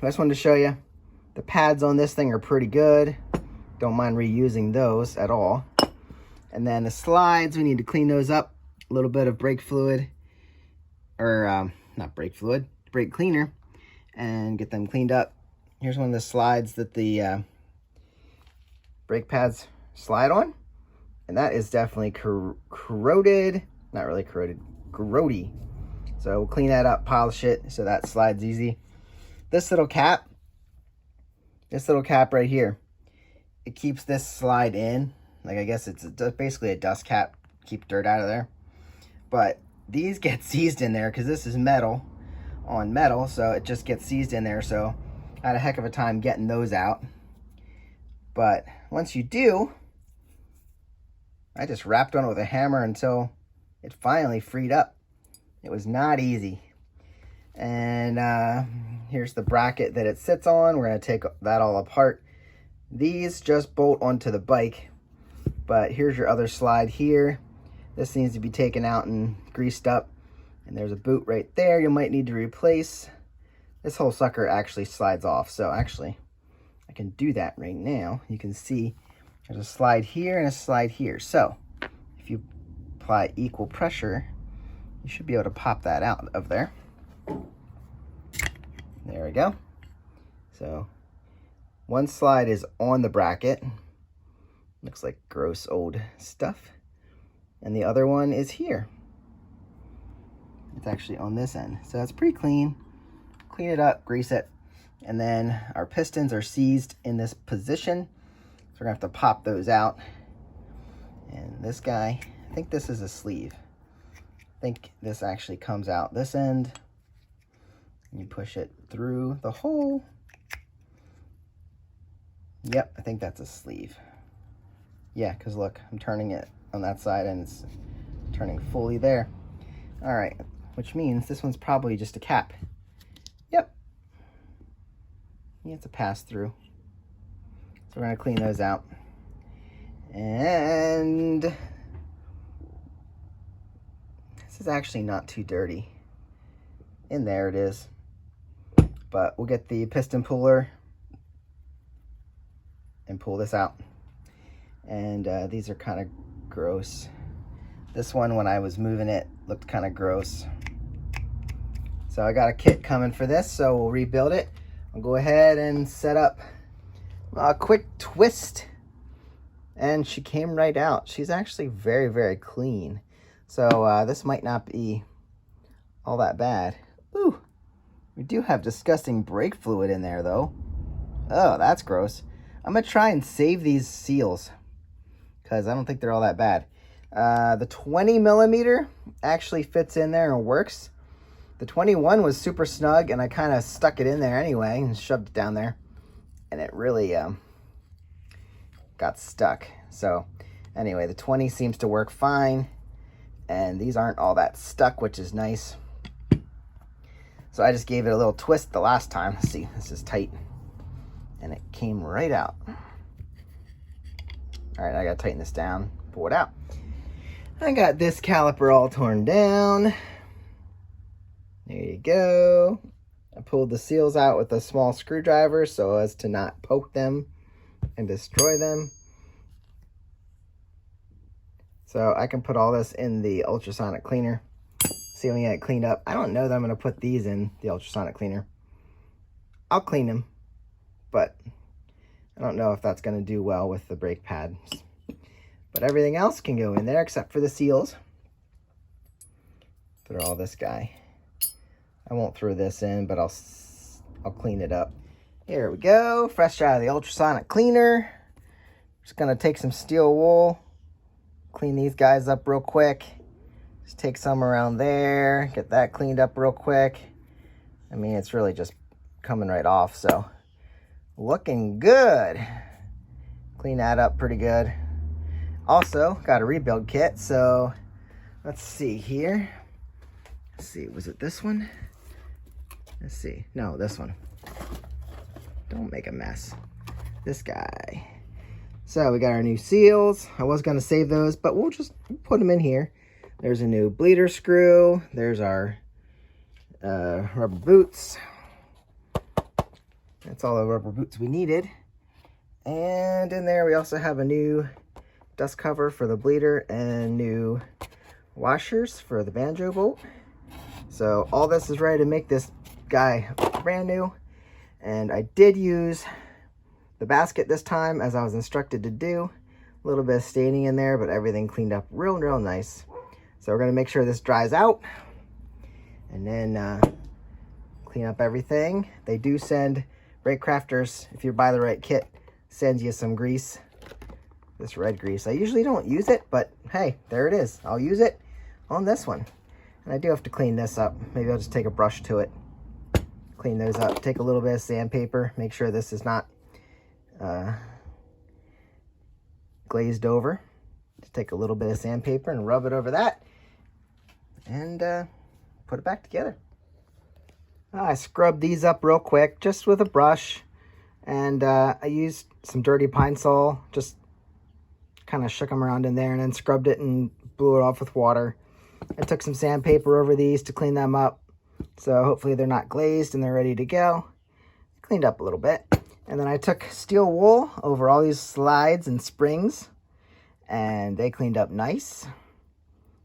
I just wanted to show you the pads on this thing are pretty good. Don't mind reusing those at all. And then the slides, we need to clean those up. A little bit of brake fluid, or not brake fluid, brake cleaner, and get them cleaned up. Here's one of the slides that the brake pads slide on. And that is definitely corroded. Not really corroded, grody. So we'll clean that up, polish it so that slides easy. This little cap right here, it keeps this slide in. Like, I guess it's basically a dust cap, keep dirt out of there. But these get seized in there because this is metal on metal, so it just gets seized in there. So I had a heck of a time getting those out. But once you do, I just wrapped on it with a hammer until it finally freed up. It was not easy. And here's the bracket that it sits on. We're going to take that all apart. These just bolt onto the bike. But here's your other slide here. This needs to be taken out and greased up. And there's a boot right there you might need to replace. This whole sucker actually slides off. So actually, I can do that right now. You can see there's a slide here and a slide here. So if you apply equal pressure, you should be able to pop that out of there. There we go. So one slide is on the bracket. Looks like gross old stuff. And the other one is here. It's actually on this end. So it's pretty clean. Clean it up, grease it. And then our pistons are seized in this position. So we're gonna have to pop those out. And this guy, I think this is a sleeve. I think this actually comes out this end. You push it through the hole. Yep, I think that's a sleeve. Yeah, because look, I'm turning it on that side and it's turning fully there. All right, which means this one's probably just a cap. Yep. Yeah, it's a pass through. So we're gonna clean those out. And this is actually not too dirty. And there it is. But we'll get the piston puller and pull this out. And these are kind of gross. This one, when I was moving it, looked kind of gross. So I got a kit coming for this, so we'll rebuild it. I'll go ahead and set up a quick twist. And she came right out. She's actually very, very clean. So this might not be all that bad. Ooh, we do have disgusting brake fluid in there, though. Oh, that's gross. I'm going to try and save these seals because I don't think they're all that bad. The 20 millimeter actually fits in there and works. The 21 was super snug, and I kind of stuck it in there anyway and shoved it down there. And it really got stuck. So anyway, the 20 seems to work fine. And these aren't all that stuck, which is nice. So I just gave it a little twist the last time. Let's see, this is tight. And it came right out. All right, I gotta tighten this down, pull it out. I got this caliper all torn down. There you go. I pulled the seals out with a small screwdriver so as to not poke them and destroy them. So I can put all this in the ultrasonic cleaner. See when you get it cleaned up. I don't know that I'm going to put these in the ultrasonic cleaner. I'll clean them, but I don't know if that's going to do well with the brake pads. But everything else can go in there except for the seals. Throw all this guy. I won't throw this in, but I'll clean it up. Here we go, fresh out of the ultrasonic cleaner. Just going to take some steel wool. Clean these guys up real quick. Just take some around there. Get that cleaned up real quick. I mean, it's really just coming right off, so looking good. Clean that up pretty good. Also, got a rebuild kit, so let's see here. Let's see, was it this one? Let's see. No, this one. Don't make a mess. This guy. So we got our new seals. I was going to save those, but we'll just put them in here. There's a new bleeder screw. There's our rubber boots. That's all the rubber boots we needed. And in there we also have a new dust cover for the bleeder and new washers for the banjo bolt. So all this is ready to make this guy brand new. And I did use the basket this time as I was instructed to do. A little bit of staining in there, but everything cleaned up real nice. So we're gonna make sure this dries out and then clean up everything. They do send, Brake Crafters, if you buy the right kit, sends you some grease, this red grease. I usually don't use it, but hey, there it is. I'll use it on this one. And I do have to clean this up. Maybe I'll just take a brush to it, clean those up, take a little bit of sandpaper, make sure this is not glazed over. Just take a little bit of sandpaper and rub it over that and put it back together. I scrubbed these up real quick just with a brush, and I used some dirty Pine Sol, just kind of shook them around in there and then scrubbed it and blew it off with water. I took some sandpaper over these to clean them up, so hopefully they're not glazed and they're ready to go. Cleaned up a little bit. And then I took steel wool over all these slides and springs, and they cleaned up nice.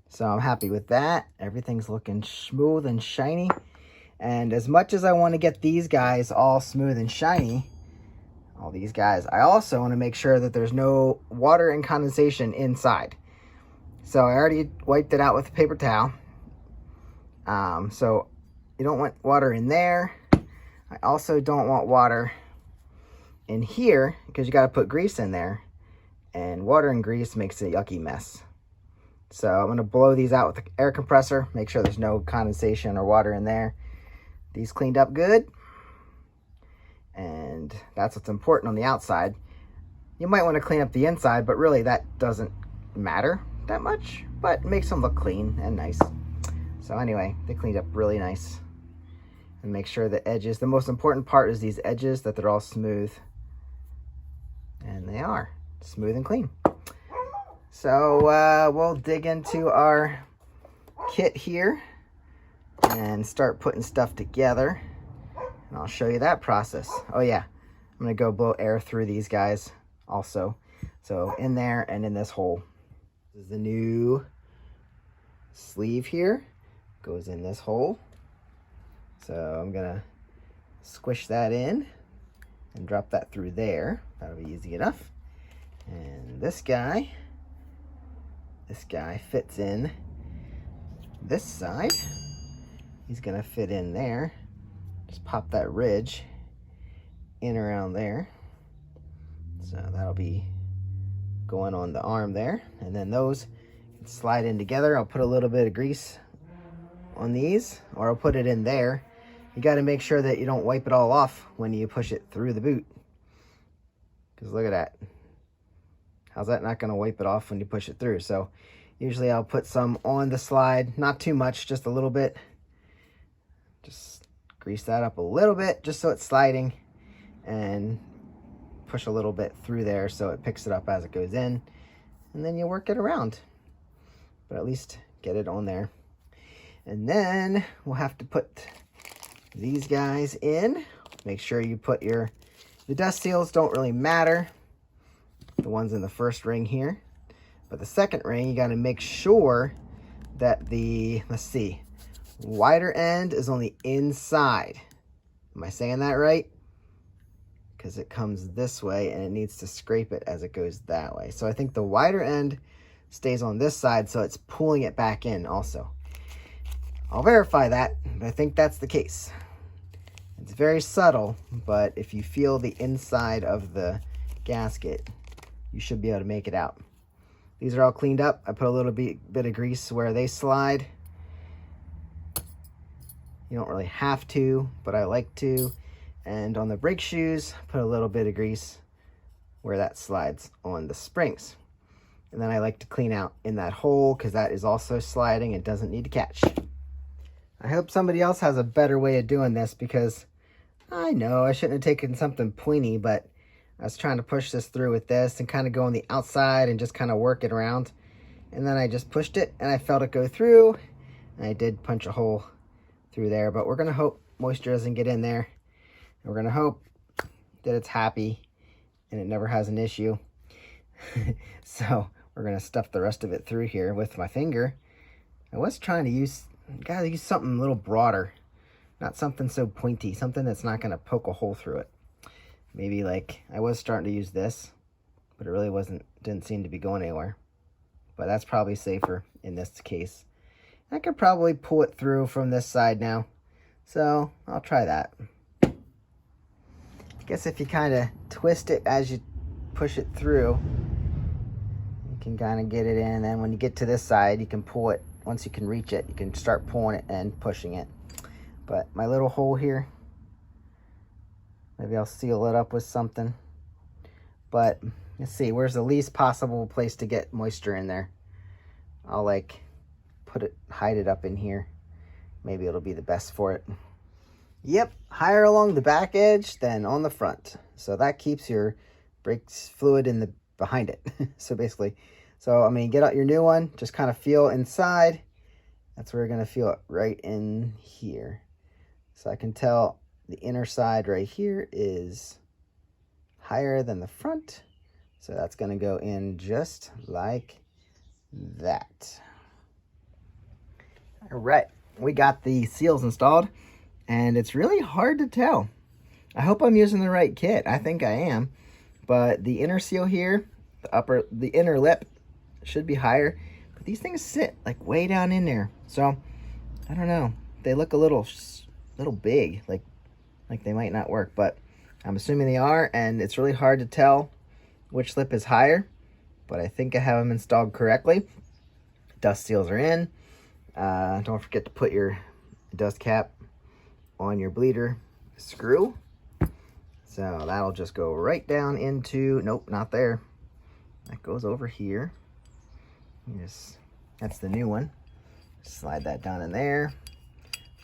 So I'm happy with that. Everything's looking smooth and shiny. And as much as I want to get these guys all smooth and shiny, all these guys, I also want to make sure that there's no water and condensation inside. So I already wiped it out with a paper towel. So you don't want water in there. I also don't want water in here because you got to put grease in there, and water and grease makes a yucky mess. So I'm going to blow these out with the air compressor, make sure there's no condensation or water in there. These cleaned up good, and that's what's important on the outside. You might want to clean up the inside, but really that doesn't matter that much, but it makes them look clean and nice. So anyway, they cleaned up really nice. And make sure the edges, the most important part is these edges, that they're all smooth. And they are smooth and clean. So we'll dig into our kit here and start putting stuff together. And I'll show you that process. Oh yeah, I'm gonna go blow air through these guys also. So in there and in this hole. This is the new sleeve here. Goes in this hole. So I'm gonna squish that in and drop that through there. That'll be easy enough. And this guy fits in this side. He's gonna fit in there. Just pop that ridge in around there. So that'll be going on the arm there. And then those can slide in together. I'll put a little bit of grease on these, or I'll put it in there. You got to make sure that you don't wipe it all off when you push it through the boot. Because look at that. How's that not going to wipe it off when you push it through? So usually I'll put some on the slide, not too much, just a little bit. Just grease that up a little bit just so it's sliding, and push a little bit through there so it picks it up as it goes in, and then you work it around. But at least get it on there. And then we'll have to put these guys in. Make sure you put the dust seals don't really matter, the ones in the first ring here, but the second ring you got to make sure that the, let's see, wider end is on the inside. Am I saying that right? Because it comes this way and it needs to scrape it as it goes that way. So I think the wider end stays on this side, so it's pulling it back in also. I'll verify that, but I think that's the case. It's very subtle, but if you feel the inside of the gasket, you should be able to make it out. These are all cleaned up. I put a little bit of grease where they slide. You don't really have to, but I like to. And on the brake shoes, put a little bit of grease where that slides on the springs. And then I like to clean out in that hole because that is also sliding. It doesn't need to catch. I hope somebody else has a better way of doing this, because I know I shouldn't have taken something pointy, but I was trying to push this through with this and kind of go on the outside and just kind of work it around. And then I just pushed it and I felt it go through. And I did punch a hole through there, but we're going to hope moisture doesn't get in there. And we're going to hope that it's happy and it never has an issue. So we're gonna stuff the rest of it through here with my finger. I was trying to gotta use something a little broader, not something so pointy, something that's not gonna poke a hole through it. Maybe like, I was starting to use this, but it really didn't seem to be going anywhere. But that's probably safer in this case. I could probably pull it through from this side now, so I'll try that. I guess if you kind of twist it as you push it through, you can kind of get it in, and then when you get to this side, you can pull it. Once you can reach it, you can start pulling it and pushing it. But my little hole here, maybe I'll seal it up with something. But let's see, where's the least possible place to get moisture in there? I'll like hide it up in here. Maybe it'll be the best for it. Yep, higher along the back edge than on the front. So that keeps your brake fluid behind it. So basically, I mean, get out your new one, just kind of feel inside. That's where you're gonna feel it, right in here. So I can tell the inner side right here is higher than the front. So that's gonna go in just like that. All right, we got the seals installed, and it's really hard to tell. I hope I'm using the right kit. I think I am, but the inner seal here, the inner lip should be higher, but these things sit like way down in there. So I don't know. They look a little big, like they might not work, but I'm assuming they are, and it's really hard to tell which lip is higher, but I think I have them installed correctly. Dust seals are in. Don't forget to put your dust cap on your bleeder screw. So that'll just go right down into, nope, not there. That goes over here. That's the new one. Slide that down in there.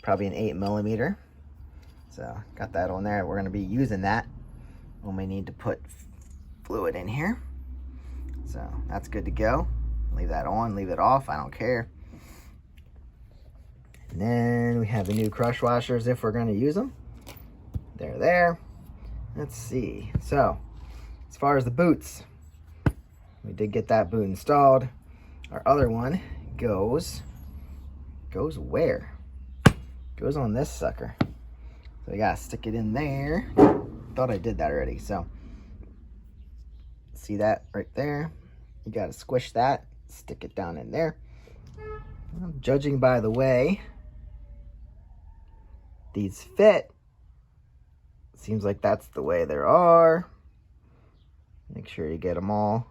Probably an 8mm. So got that on there. We're gonna be using that when we need to put fluid in here. So that's good to go. Leave that on, leave it off, I don't care. And then we have the new crush washers if we're going to use them. They're there. Let's see. So, as far as the boots, we did get that boot installed. Our other one goes where? Goes on this sucker. So we got to stick it in there. Thought I did that already. So, see that right there? You got to squish that, stick it down in there. Judging by the way these fit, seems like that's the way there are. Make sure you get them all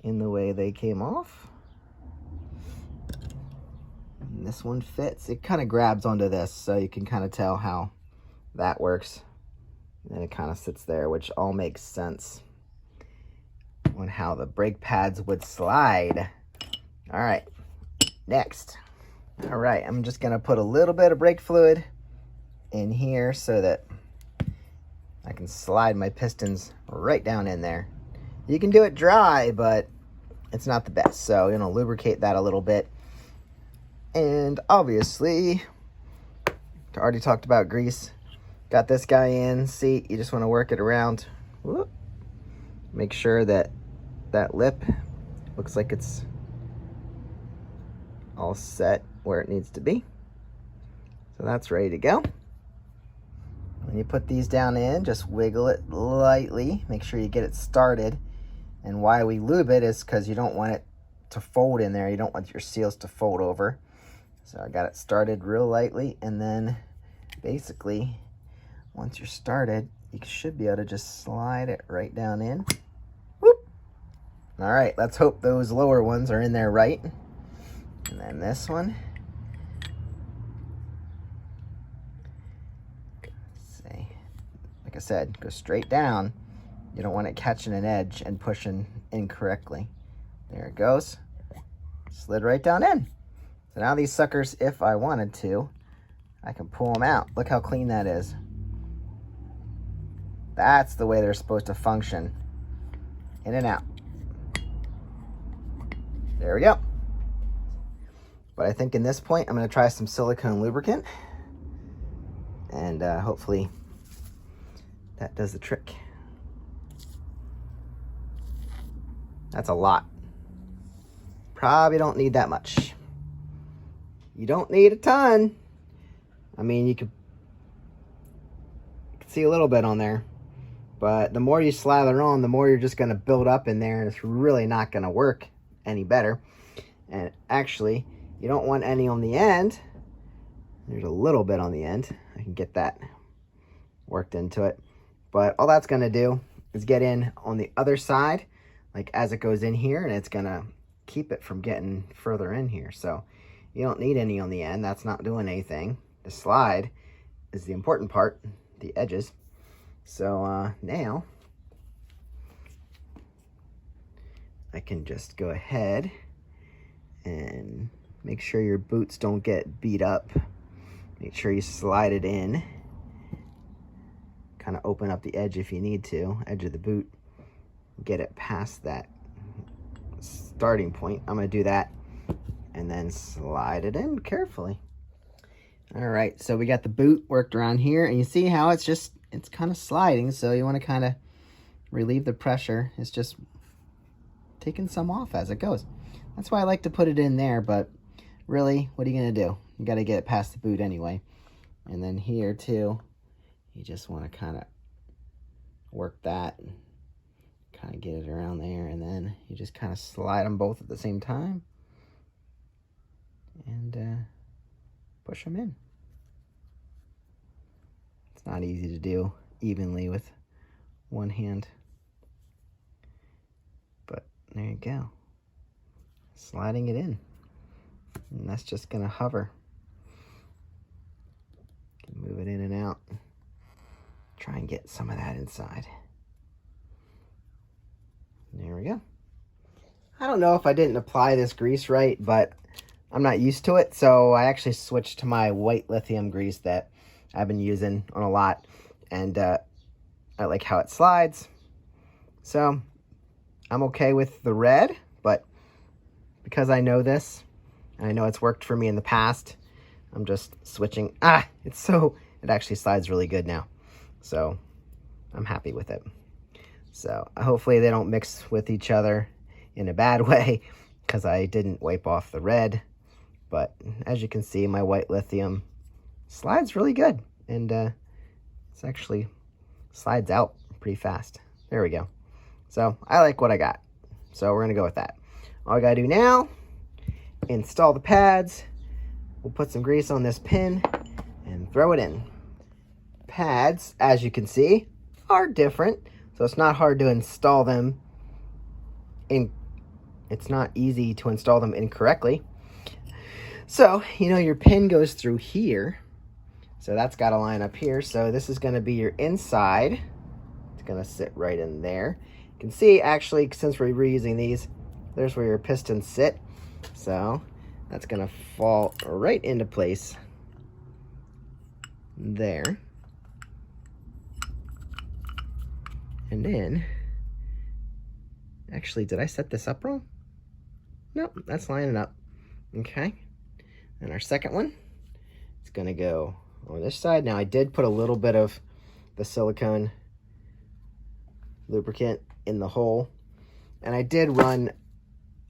in the way they came off. And this one fits. It kind of grabs onto this, so you can kind of tell how that works. And then it kind of sits there, which all makes sense on how the brake pads would slide. All right, next. All right, I'm just gonna put a little bit of brake fluid in here so that I can slide my pistons right down in there. You can do it dry, but it's not the best. So, lubricate that a little bit. And obviously, I already talked about grease. Got this guy in. See, you just wanna work it around. Whoop. Make sure that that lip looks like it's all set where it needs to be. So that's ready to go. When you put these down in, just wiggle it lightly. Make sure you get it started. And why we lube it is because you don't want it to fold in there. You don't want your seals to fold over. So I got it started real lightly, and then basically once you're started, you should be able to just slide it right down in. Whoop. All right, let's hope those lower ones are in there right. And then this one. Let's see. Like I said, go straight down. You don't want it catching an edge and pushing incorrectly. There it goes. Slid right down in. So now these suckers, if I wanted to, I can pull them out. Look how clean that is. That's the way they're supposed to function. In and out. There we go. But I think in this point, I'm going to try some silicone lubricant. And hopefully that does the trick. That's a lot. Probably don't need that much. You don't need a ton. I mean, you could see a little bit on there, but the more you slather on, the more you're just going to build up in there, and it's really not going to work any better. And actually, you don't want any on the end. There's a little bit on the end. I can get that worked into it. But all that's going to do is get in on the other side, like as it goes in here, and it's going to keep it from getting further in here. So you don't need any on the end. That's not doing anything. The slide is the important part, the edges. So now I can just go ahead and make sure your boots don't get beat up. Make sure you slide it in. Kind of open up the edge if you need to, edge of the boot. Get it past that starting point. I'm going to do that and then slide it in carefully. All right, so we got the boot worked around here, and you see how it's kind of sliding, so you want to kind of relieve the pressure. It's just taking some off as it goes. That's why I like to put it in there, but really, what are you going to do? You got to get it past the boot anyway. And then here too, you just want to kind of work that, kind of get it around there, and then you just kind of slide them both at the same time and push them in. It's not easy to do evenly with one hand, but there you go. Sliding it in, and that's just gonna hover. Move it in and out. Try and get some of that inside. There we go. I don't know if I didn't apply this grease right, but I'm not used to it, so I actually switched to my white lithium grease that I've been using on a lot, and I like how it slides. So I'm okay with the red, but because I know this, and I know it's worked for me in the past, I'm just switching. It actually slides really good now. So I'm happy with it. So hopefully they don't mix with each other in a bad way, because I didn't wipe off the red. But as you can see, my white lithium slides really good, and it's actually slides out pretty fast. There we go. So I like what I got. So we're gonna go with that. All I gotta do now, install the pads. We'll put some grease on this pin and throw it in. Pads, as you can see, are different, so it's not hard to install them it's not easy to install them incorrectly. So, your pin goes through here. So that's got to line up here. So this is going to be your inside. It's going to sit right in there. You can see, actually, since we're reusing these, there's where your pistons sit. So that's going to fall right into place there. And then, actually, did I set this up wrong? Nope, that's lining up. Okay. And our second one, it's going to go on this side. Now, I did put a little bit of the silicone lubricant in the hole, and I did run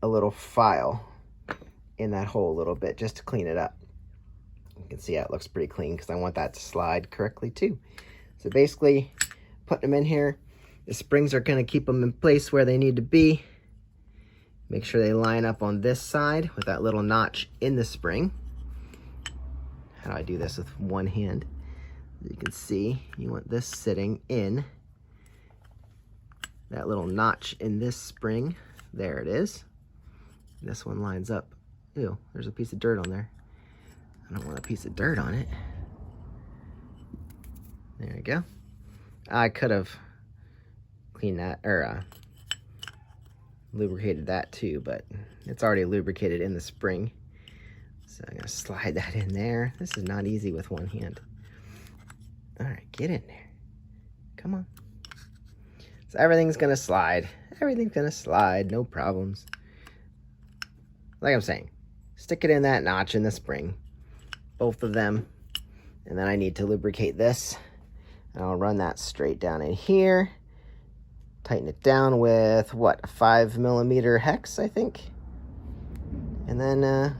a little file in that hole a little bit just to clean it up. You can see how it looks pretty clean, because I want that to slide correctly too. So basically, putting them in here, the springs are going to keep them in place where they need to be. Make sure they line up on this side with that little notch in the spring. How do I do this with one hand? As you can see, you want this sitting in that little notch in this spring. There it is. This one lines up. Ew, there's a piece of dirt on there. I don't want a piece of dirt on it. There we go. I could have cleaned that, or lubricated that too, but it's already lubricated in the spring. So I'm gonna slide that in there. This is not easy with one hand. All right, get in there. Come on. So everything's gonna slide. Everything's gonna slide, no problems. Like I'm saying, stick it in that notch in the spring, both of them. And then I need to lubricate this And I'll run that straight down in here. Tighten it down with, what, a 5mm hex, I think. And then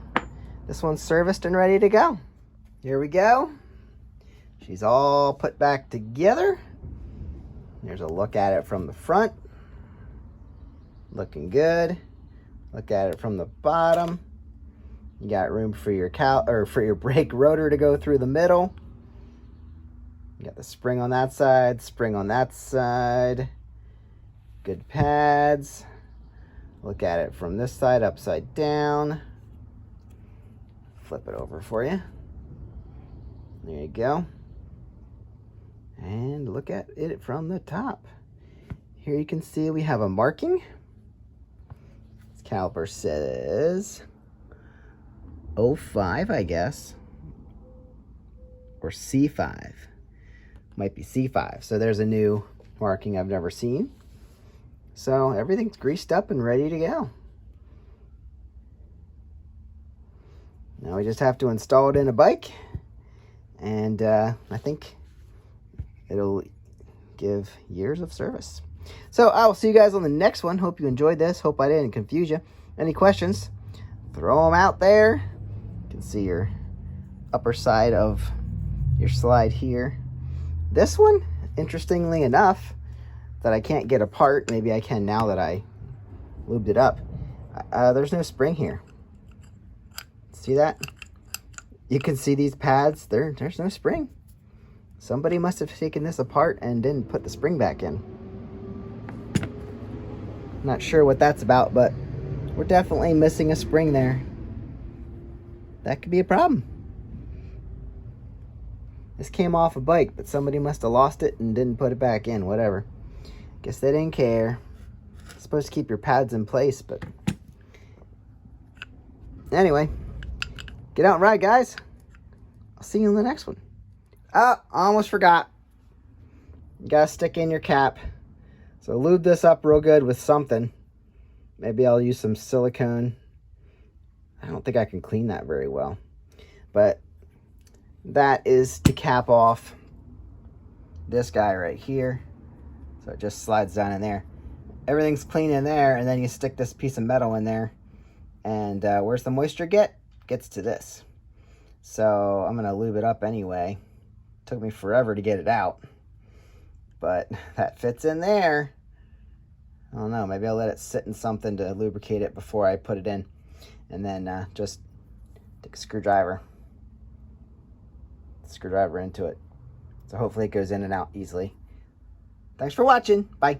this one's serviced and ready to go. Here we go. She's all put back together. There's a look at it from the front. Looking good. Look at it from the bottom. You got room for your brake rotor to go through the middle. You got the spring on that side, spring on that side. Good pads. Look at it from this side, upside down. Flip it over for you. There you go. And look at it from the top. Here you can see we have a marking. This caliper says 05, I guess. Or C5. Might be C5. So there's a new marking I've never seen. So everything's greased up and ready to go. Now we just have to install it in a bike. And I think it'll give years of service. So I will see you guys on the next one. Hope you enjoyed this. Hope I didn't confuse you. Any questions, throw them out there. You can see your upper side of your slide here. This one, interestingly enough, that I can't get apart. Maybe I can now that I lubed it up. There's no spring here. See that? You can see these pads. There's no spring. Somebody must have taken this apart and didn't put the spring back in. Not sure what that's about, but we're definitely missing a spring there. That could be a problem. This came off a bike, but somebody must have lost it and didn't put it back in. Whatever. Guess they didn't care. It's supposed to keep your pads in place, but anyway, get out and ride, guys. I'll see you in the next one. Oh, almost forgot. You gotta stick in your cap. So lube this up real good with something. Maybe I'll use some silicone. I don't think I can clean that very well. But that is to cap off this guy right here. So it just slides down in there. Everything's clean in there, and then you stick this piece of metal in there. And where's the moisture gets to this. So I'm gonna lube it up anyway. Took me forever to get it out, but that fits in there. I don't know, maybe I'll let it sit in something to lubricate it before I put it in, and then just take a screwdriver into it. So hopefully it goes in and out easily. Thanks for watching. Bye.